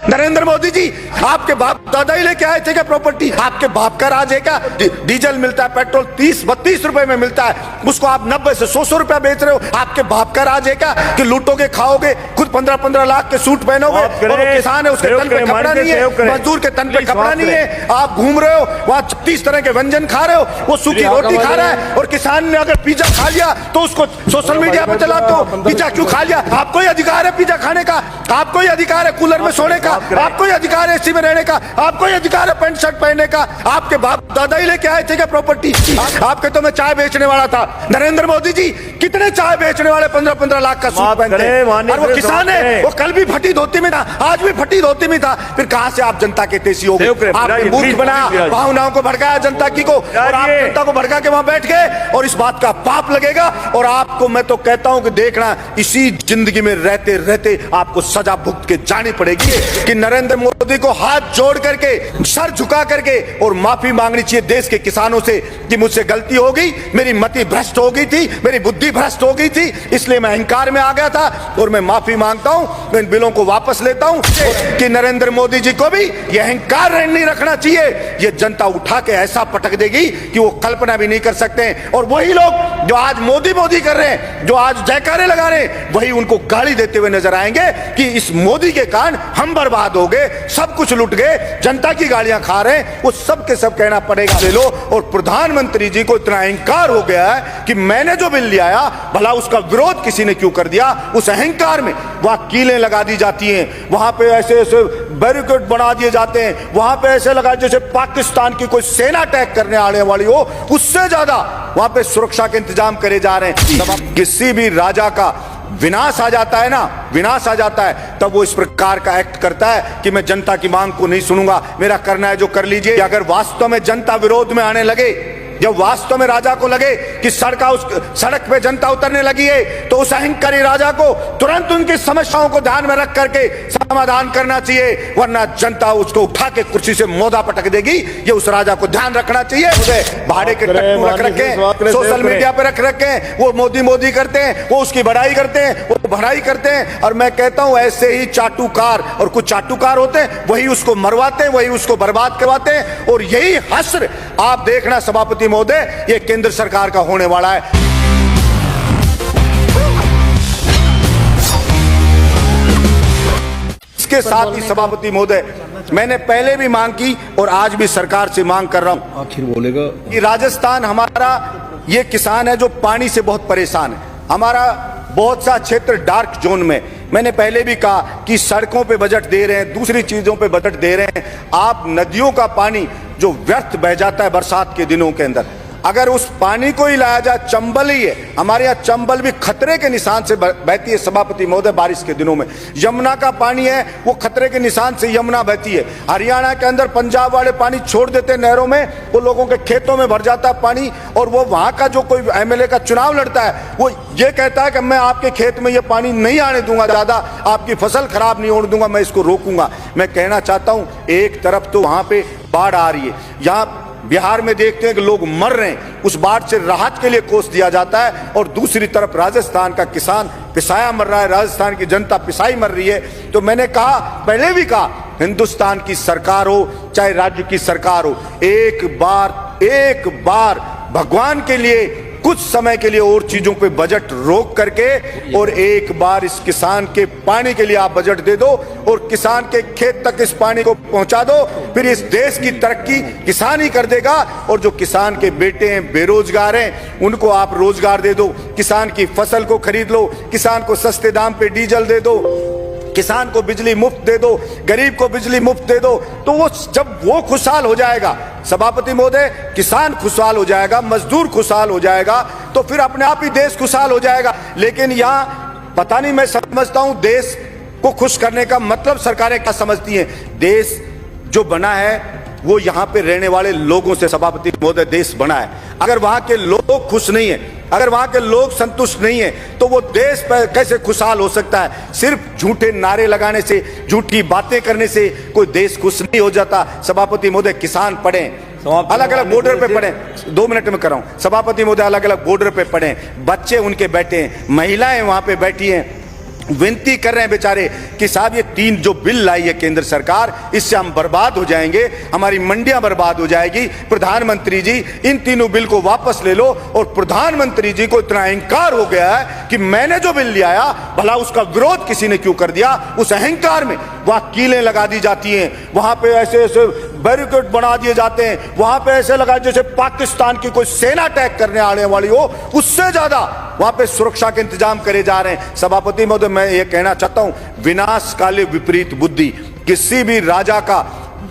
नरेंद्र मोदी जी, आपके बाप दादा ही लेके आए थे क्या प्रॉपर्टी? आपके बाप का राज है क्या? डीजल मिलता है, पेट्रोल 30-32 रुपए में मिलता है, उसको आप 90 से 100 रुपया बेच रहे हो। आपके बाप का राज है क्या कि लूटोगे, खाओगे, खुद 15-15 लाख के सूट पहनोगे और किसान है उसके तन पे कपड़ा नहीं है, मजदूर के तन पे कपड़ा नहीं है, आप घूम रहे हो वहां 36 तरह के व्यंजन खा रहे हो, वो सूखी रोटी खा रहा है। और किसान ने अगर पिज्जा खा लिया तो उसको सोशल मीडिया पे चलाते हो, पिज्जा क्यों खा लिया? आपको ही अधिकार है पिज्जा खाने का, आपको ही अधिकार है कूलर में सोने का, आपको ही अधिकार है एसी में रहने का, आपको ही अधिकार है पैंट शर्ट पहनने का। आपके बाप दादा ही लेके आए थे क्या प्रॉपर्टी? आपके तो मैं चाय बेचने वाला था। नरेंद्र मोदी जी, कितने चाय बेचने वाले 15-15 लाख का सूट पहनते हैं, और वो किसान है, वो कल भी फटी धोती में था, आज भी फटी धोती में था। फिर कहां से आप जनता के तेजी हो गए? आपने मूर्ख बनाया, भावनाओं को भड़काया जनता की को, और आप जनता को भड़का के वहां बैठ गए, और इस बात का पाप लगेगा। और आपको मैं तो कहता हूं कि देखना, इसी जिंदगी में रहते रहते आपको सजा भुगत के जानी पड़ेगी कि नरेंद्र मोदी को हाथ जोड़ करके, सर झुका करके और माफी मांगनी चाहिए देश के किसानों से कि मुझसे गलती हो गई, मेरी मति भ्रष्ट हो गई थी, मेरी बुद्धि भ्रष्ट हो गई थी, इसलिए मैं अहंकार में आ गया था और मैं माफी मांगता हूं, मैं इन बिलों को वापस लेता हूं। कि नरेंद्र मोदी जी को भी यह अहंकार नहीं रखना चाहिए, ये जनता उठा के ऐसा पटक देगी कि वो कल्पना भी नहीं कर सकते। और वही लोग जो आज मोदी मोदी कर रहे हैं, जो आज जयकारे लगा रहे हैं, वही उनको गाली देते हुए नजर आएंगे कि इस मोदी के कारण हम बर्बाद हो गए, सब कुछ लुट गए, जनता की गालियां खा रहे हैं। वो सब के सब कहना पड़ेगा ले लो। और प्रधानमंत्री जी को इतना अहंकार हो गया है कि मैंने जो बिल लिया, भला उसका विरोध किसी ने क्यों कर दिया? उस अहंकार में वहां कीलें लगा दी जाती हैं, वहां पे ऐसे ऐसे बैरिकेड बना दिए जाते हैं, वहां पे ऐसे लगा जैसे पाकिस्तान की कोई सेना अटैक करने आने वाली हो, उससे ज्यादा वहां पे सुरक्षा के इंतजाम करे जा रहे हैं। किसी भी राजा का विनाश आ जाता है ना, विनाश आ जाता है, तब वो इस प्रकार का एक्ट करता है कि मैं जनता की मांग को नहीं सुनूंगा, मेरा करना है जो कर लीजिए। अगर वास्तव में जनता विरोध में आने लगे, जब वास्तव में राजा को लगे कि सड़क पे जनता उतरने लगी है, तो उस अहंकारी राजा को तुरंत उनकी समस्याओं को ध्यान में रख करके समाधान करना चाहिए, वरना जनता उसको उठा के कुर्सी से मोदा पटक देगी। ये उस राजा को ध्यान रखना चाहिए। उसे भाड़े के टट्टू रख रखे, सोशल मीडिया पे रख रखे, वो मोदी मोदी करते हैं, वो उसकी बड़ाई करते हैं, वो भड़ाई करते हैं। और मैं कहता हूं ऐसे ही चाटुकार, और कुछ चाटुकार होते हैं, वही उसको मरवाते हैं, वही उसको बर्बाद करवाते हैं। और यही हश्र आप देखना सभापति महोदय, ये केंद्र सरकार का होने वाला है। इसके साथ ही सभापति महोदय, मैंने पहले भी मांग की और आज भी सरकार से मांग कर रहा हूं, आखिर बोलेगा कि राजस्थान हमारा ये किसान है जो पानी से बहुत परेशान है, हमारा बहुत सा क्षेत्र डार्क जोन में। मैंने पहले भी कहा कि सड़कों पे बजट दे रहे हैं, दूसरी चीजों पे बजट दे रहे हैं, आप नदियों का पानी जो व्यर्थ बह जाता है बरसात के दिनों के अंदर, अगर उस पानी को ही लाया जाए, चंबल ही है, हमारे यहाँ चंबल भी खतरे के निशान से बहती है सभापति महोदय बारिश के दिनों में। यमुना का पानी है वो खतरे के निशान से यमुना बहती है। हरियाणा के अंदर पंजाब वाले पानी छोड़ देते हैं नहरों में, वो लोगों के खेतों में भर जाता है पानी। और वो वहां का जो कोई एमएलए का चुनाव लड़ता है, वो ये कहता है कि मैं आपके खेत में ये पानी नहीं आने दूंगा, ज्यादा आपकी फसल खराब नहीं होने दूंगा, मैं इसको रोकूंगा। मैं कहना चाहता हूं, एक तरफ तो वहां पे बाढ़ आ रही है, यहाँ बिहार में देखते हैं कि लोग मर रहे हैं, उस बाढ़ से राहत के लिए कोस दिया जाता है, और दूसरी तरफ राजस्थान का किसान पिसाया मर रहा है, राजस्थान की जनता पिसाई मर रही है। तो मैंने कहा, पहले भी कहा, हिंदुस्तान की सरकार हो चाहे राज्य की सरकार हो, एक बार भगवान के लिए कुछ समय के लिए और चीजों पे बजट रोक करके, और एक बार इस किसान के पानी के लिए आप बजट दे दो, और किसान के खेत तक इस पानी को पहुंचा दो, फिर इस देश की तरक्की किसान ही कर देगा। और जो किसान के बेटे हैं, बेरोजगार हैं, उनको आप रोजगार दे दो, किसान की फसल को खरीद लो, किसान को सस्ते दाम पे डीजल दे दो, किसान को बिजली मुफ्त दे दो, गरीब को बिजली मुफ्त दे दो, तो वो जब वो खुशहाल हो जाएगा सभापति महोदय, किसान खुशहाल हो जाएगा, मजदूर खुशहाल हो जाएगा, तो फिर अपने आप ही देश खुशहाल हो जाएगा। लेकिन यहाँ पता नहीं, मैं समझता हूं देश को खुश करने का मतलब सरकारें क्या समझती हैं। देश जो बना है वो यहाँ पे रहने वाले लोगों से सभापति महोदय देश बना है। अगर वहां के लोग खुश नहीं है, अगर वहां के लोग संतुष्ट नहीं है, तो वो देश पर कैसे खुशहाल हो सकता है? सिर्फ झूठे नारे लगाने से, झूठी बातें करने से कोई देश खुश नहीं हो जाता। सभापति महोदय, किसान पढ़े, अलग अलग बॉर्डर पे पड़े, 2 मिनट में कर रहा हूं सभापति महोदय, अलग अलग बॉर्डर पे पड़े, बच्चे उनके बैठे हैं, महिलाएं वहां पे बैठी हैं, विनती कर रहे हैं बेचारे कि साहब ये 3 जो बिल लाई है केंद्र सरकार, इससे हम बर्बाद हो जाएंगे, हमारी मंडियां बर्बाद हो जाएगी। प्रधानमंत्री जी इन तीनों बिल को वापस ले लो। और प्रधानमंत्री जी को इतना अहंकार हो गया है कि मैंने जो बिल ले आया, भला उसका विरोध किसी ने क्यों कर दिया। उस अहंकार में वहां कीलें लगा दी जाती हैं, वहां पे ऐसे ऐसे बैरिकेड बना दिए जाते हैं, वहां पे ऐसे लगा जैसे पाकिस्तान की कोई सेना अटैक करने आने वाली हो, उससे ज्यादा वहां पे सुरक्षा के इंतजाम करे जा रहे हैं। सभापति महोदय, मैं ये कहना चाहता हूं, विनाश काले विपरीत बुद्धि। किसी भी राजा का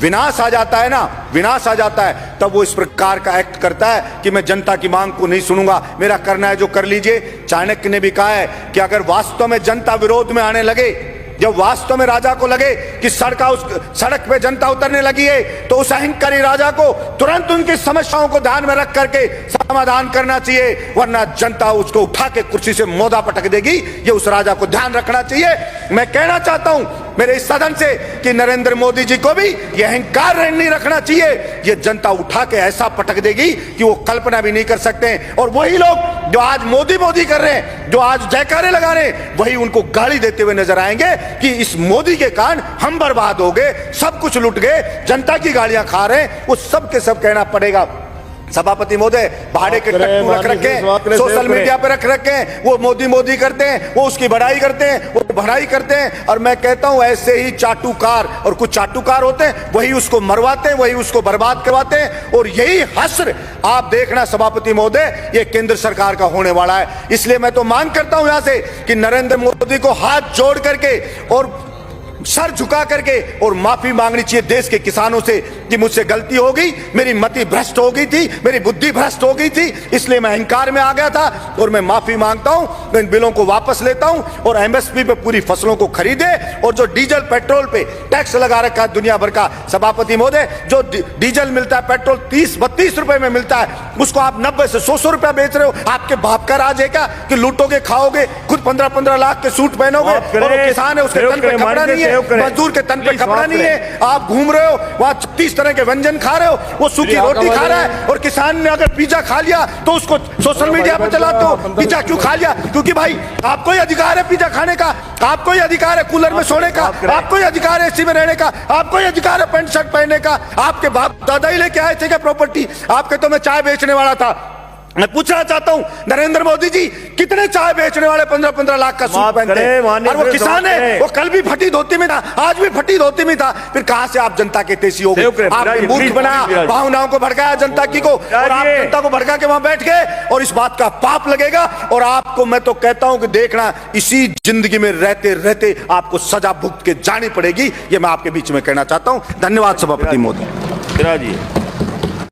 विनाश आ जाता है ना, विनाश आ जाता है, तब वो इस प्रकार का एक्ट करता है कि मैं जनता की मांग को नहीं सुनूंगा, मेरा करना है जो कर लीजिए। चाणक्य ने भी कहा है कि अगर वास्तव में जनता विरोध में आने लगे, जब वास्तव में राजा को लगे कि सड़क पे जनता उतरने लगी है, तो उस अहंकारी राजा को तुरंत उनकी समस्याओं को ध्यान में रख करके समाधान करना चाहिए, वरना जनता उसको उठा के कुर्सी से मोदा पटक देगी। ये उस राजा को ध्यान रखना चाहिए। मैं कहना चाहता हूं मेरे इस सदन से कि नरेंद्र मोदी जी को भी यह अहंकार नहीं रखना चाहिए। ये जनता उठा के ऐसा पटक देगी कि वो कल्पना भी नहीं कर सकते। और वही लोग जो आज मोदी मोदी कर रहे हैं, जो आज जयकारे लगा रहे हैं, वही उनको गाली देते हुए नजर आएंगे कि इस मोदी के कारण हम बर्बाद हो गए, सब कुछ लुट गए, जनता की गालियां खा रहे हैं। वो सब के सब कहना पड़ेगा। सभापति महोदय, भाड़े के टट्टू रख रखे, सोशल मीडिया पे रख रखे हैं, वो मोदी मोदी करते हैं, वो उसकी बढ़ाई करते हैं, वो बढ़ाई करते हैं। और मैं कहता हूं ऐसे ही चाटुकार, और कुछ चाटुकार होते हैं, वही उसको मरवाते हैं, वही उसको बर्बाद करवाते हैं। और यही हश्र आप देखना सभापति महोदय, ये केंद्र सरकार का होने वाला है। इसलिए मैं तो मांग करता हूं यहां से कि नरेंद्र मोदी को हाथ जोड़ करके और सर झुका करके और माफी मांगनी चाहिए देश के किसानों से कि मुझसे गलती हो गई, मेरी मति भ्रष्ट हो गई थी, मेरी बुद्धि भ्रष्ट हो गई थी, इसलिए मैं अहंकार में आ गया था। और मैं माफी मांगता हूं, इन बिलों को वापस लेता हूं और एमएसपी पे पूरी फसलों को खरीदे। और जो डीजल पेट्रोल पे टैक्स लगा रखा है दुनिया भर का, सभापति महोदय, जो डीजल मिलता है, पेट्रोल 30-32 रुपए में मिलता है, उसको आप 90 से 100 रुपया बेच रहे हो। आपके बाप का राज है क्या कि लूटोगे, खाओगे, खुद 15-15 लाख के सूट पहनोगे, और किसान है उसके तन पे कपड़ा नहीं है, मजदूर के तन पे कपड़ा नहीं है, आप घूम रहे हो वहां 30 तरह के व्यंजन खा रहे हो, वो सूखी रोटी खा रहा है। और किसान ने अगर पिज्जा खा लिया तो उसको सोशल मीडिया पे चलाते हो, पिज्जा क्यों खा लिया? क्योंकि भाई आपको ही अधिकार है पिज्जा खाने का, आपको ही अधिकार है कूलर में सोने का, आपको ही अधिकार है एसी में रहने का, आपको ही अधिकार है पैंट शर्ट पहनने का। आपके बाप दादा ही लेके आए थे क्या प्रॉपर्टी? आपके तो मैं चाय बेचने वाला था। मैं पूछना चाहता हूं नरेंद्र मोदी जी, कितने चाय बेचने वाले 15-15 लाख का सूट पहनते हैं? और वो किसान है, वो कल भी फटी धोती में था, आज भी फटी धोती में था। फिर कहां से आप जनता के तेजी हो गए? आपने मूर्ख बनाया, भावनाओं को भड़काया जनता की को, और आप जनता को भड़का के वहां बैठ गए। और इस बात का पाप लगेगा। और आपको मैं तो कहता हूं कि देखना, इसी जिंदगी में रहते रहते आपको सजा भुगत के जानी पड़ेगी। ये मैं आपके बीच में कहना चाहता हूं। धन्यवाद सभापति महोदय।